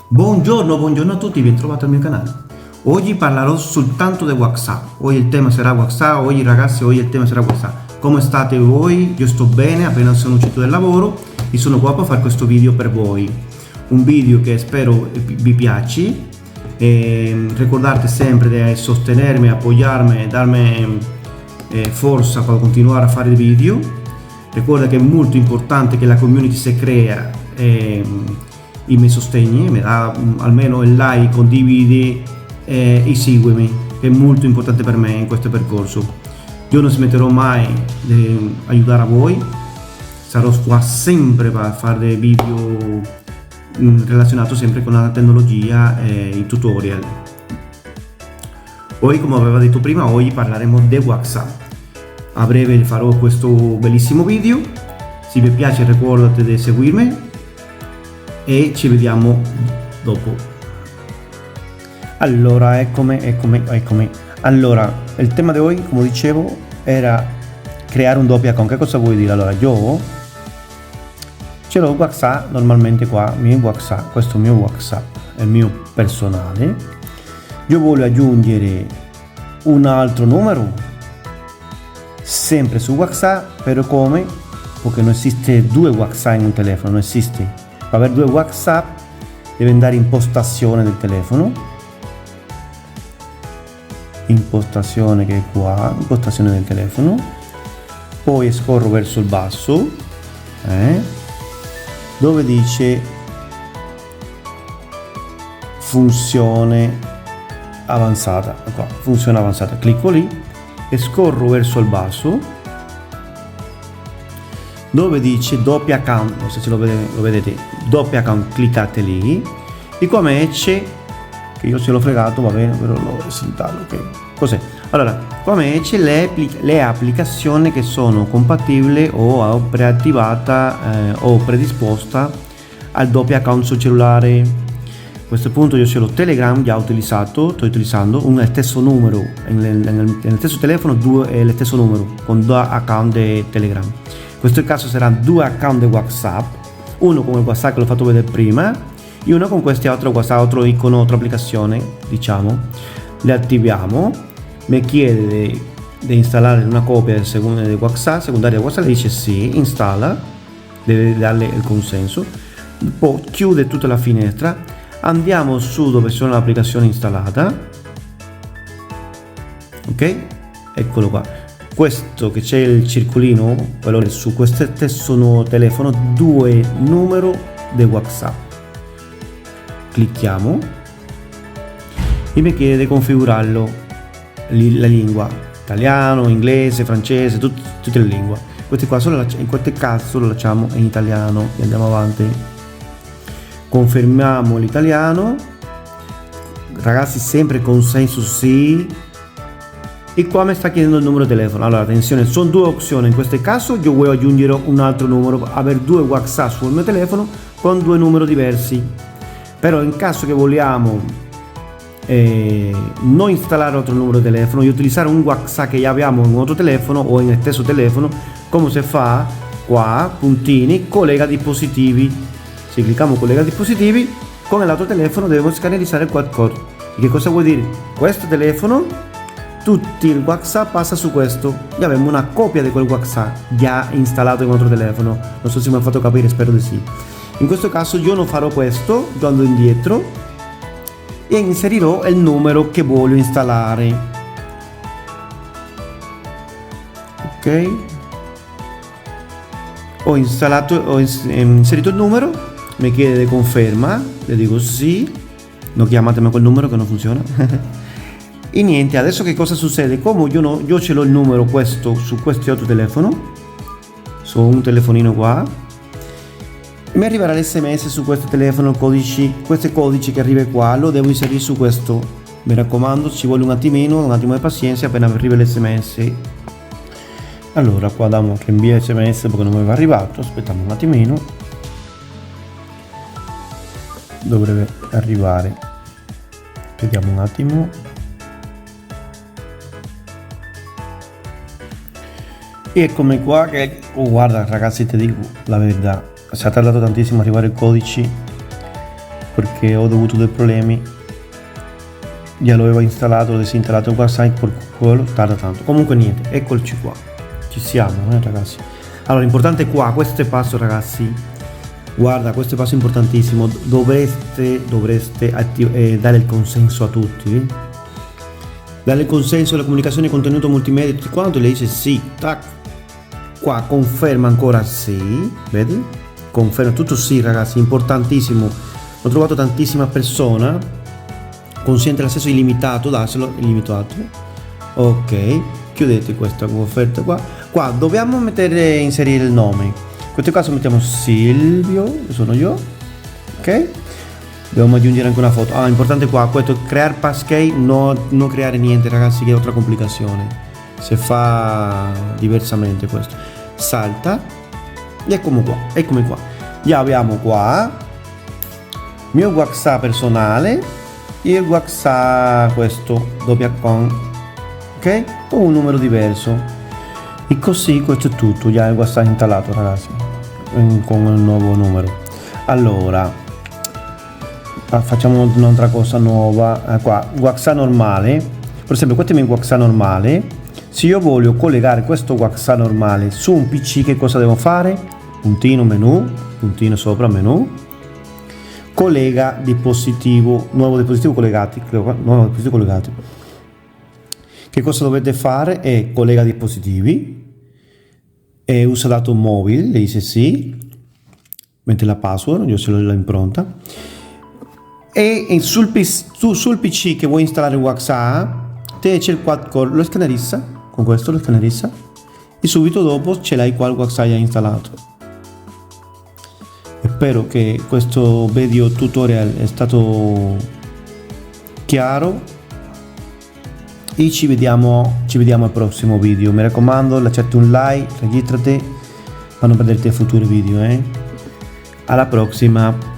Buongiorno a tutti, ben trovato al mio canale. Oggi parlerò soltanto di WhatsApp. Oggi il tema sarà WhatsApp, oggi il tema sarà WhatsApp. Come state voi? Io sto bene, appena sono uscito dal lavoro e sono qua per fare questo video per voi. Un video che spero vi piaci. Ricordate sempre di sostenermi, appoggiarmi, darmi forza per continuare a fare video. Ricorda che è molto importante che la community si crea e mi sostegni, mi dà almeno il like, condividi e seguimi, che è molto importante per me in questo percorso. Io non smetterò mai di aiutare a voi, sarò qua sempre per fare video relazionati sempre con la tecnologia e i tutorial. Poi, come avevo detto prima, oggi parleremo di WhatsApp. A breve farò questo bellissimo video. Se vi piace ricordate di seguirmi e ci vediamo dopo. Allora, eccomi. Allora, il tema di oggi, come dicevo, era creare un doppio account. Che cosa vuol dire? Allora, io ce l'ho WhatsApp normalmente qua, mio WhatsApp, questo è il mio WhatsApp, è il mio personale. Io voglio aggiungere un altro numero sempre su WhatsApp, però come? Perché non esiste due WhatsApp in un telefono, non esiste. Per avere due WhatsApp deve andare in impostazione del telefono, impostazione che è qua, impostazione del telefono, poi scorro verso il basso, dove dice funzione avanzata, qua, funzione avanzata, clicco lì e scorro verso il basso dove dice doppio account, non so se lo vedete, doppio account, cliccate lì e come esce, che io ce l'ho fregato, va bene, però l'ho resettato, ok, cos'è? Allora, come esce le applicazioni che sono compatibili o preattivata o predisposta al doppio account sul cellulare. A questo punto io ce l'ho Telegram già utilizzato, sto utilizzando un stesso numero nel stesso telefono, lo stesso numero con due account di Telegram. In questo caso saranno due account di WhatsApp, uno con il WhatsApp che l'ho fatto vedere prima e uno con questi altro WhatsApp, altro icono, altra applicazione, diciamo. Le attiviamo, mi chiede di installare una copia di WhatsApp, secondaria di WhatsApp, dice sì, installa, deve darle il consenso, poi chiude tutta la finestra. Andiamo su dove sono l'applicazione installata, ok, eccolo qua, questo che c'è il circolino, quello su questo stesso nuovo telefono, due numero di WhatsApp, clicchiamo e mi chiede di configurarlo, la lingua, italiano, inglese, francese, tutte le lingue. Questi qua in questo caso lo facciamo in italiano e andiamo avanti. Confermiamo l'italiano, ragazzi, sempre consenso sì, e qua mi sta chiedendo il numero di telefono. Allora attenzione, sono due opzioni, in questo caso io voglio aggiungere un altro numero, avere due WhatsApp sul mio telefono con due numeri diversi, però in caso che vogliamo non installare altro numero di telefono e utilizzare un WhatsApp che già abbiamo in un altro telefono o in stesso telefono, come si fa? Qua, puntini, collega dispositivi. Se clicchiamo collega dispositivi, con l'altro telefono devo scannerizzare il QR code. E che cosa vuol dire? Questo telefono, tutti il WhatsApp passa su questo. E abbiamo una copia di quel WhatsApp già installato in un altro telefono. Non so se mi ha fatto capire, spero di sì. In questo caso io non farò questo, io andrò indietro e inserirò il numero che voglio installare. Ok. Ho inserito il numero. Mi chiede di conferma, le dico sì, non chiamatemi quel numero che non funziona. E niente, adesso che cosa succede? Come io ce l'ho il numero questo su questo altro telefono, su un telefonino qua, mi arriverà l'SMS su questo telefono, questo codice che arriva qua, lo devo inserire su questo. Mi raccomando, ci vuole un attimo di pazienza appena mi arriva l'SMS. Allora qua diamo che invia SMS perché non mi è arrivato, aspettiamo un attimino. Dovrebbe arrivare, vediamo un attimo. E eccomi qua che, guarda ragazzi, ti dico la verità, ci ha tardato tantissimo arrivare il codice perché ho avuto dei problemi. Già lo avevo installato, l'ho disinstallato qua, sai, per quello tarda tanto. Comunque niente, eccoci qua, ci siamo, ragazzi. Allora, importante qua, questo passo, ragazzi, guarda, questo passo importantissimo, dovreste dare il consenso a tutti, dare il consenso alla comunicazione contenuto multimedia, tutti quanti, le dice sì, tac, qua conferma ancora sì, vedi? Conferma tutto sì, ragazzi, importantissimo. Ho trovato tantissima persona consente l'accesso illimitato, darselo illimitato. Ok, chiudete questa offerta qua dobbiamo inserire il nome. In questo caso mettiamo Silvio, sono io, ok. Dobbiamo aggiungere anche una foto. Importante qua, questo creare passkey, non creare niente, ragazzi, che è altra complicazione se fa diversamente. Questo salta e eccomi qua, già abbiamo qua mio WhatsApp personale, il WhatsApp questo doppio account, ok, con un numero diverso, e così questo è tutto, già il WhatsApp installato, ragazzi, con il nuovo numero. Allora facciamo un'altra cosa nuova, qua WhatsApp normale, per esempio questo è il mio WhatsApp normale. Se io voglio collegare questo WhatsApp normale su un PC, che cosa devo fare? Puntino menu, puntino sopra menu, collega dispositivo, nuovo dispositivo collegati, nuovo dispositivo collegati. Che cosa dovete fare? È collega dispositivi, e usa dato mobile, le dice sì, mette la password, io se l'ho impronta, e sul PC che vuoi installare WhatsApp, te c'è il quad core, lo scannerizza, con questo lo scannerizza, e subito dopo ce l'hai qua il WhatsApp già installato. Spero che questo video tutorial è stato chiaro e ci vediamo al prossimo video. Mi raccomando, lasciate un like, registrate per non perderti i futuri video. Alla prossima.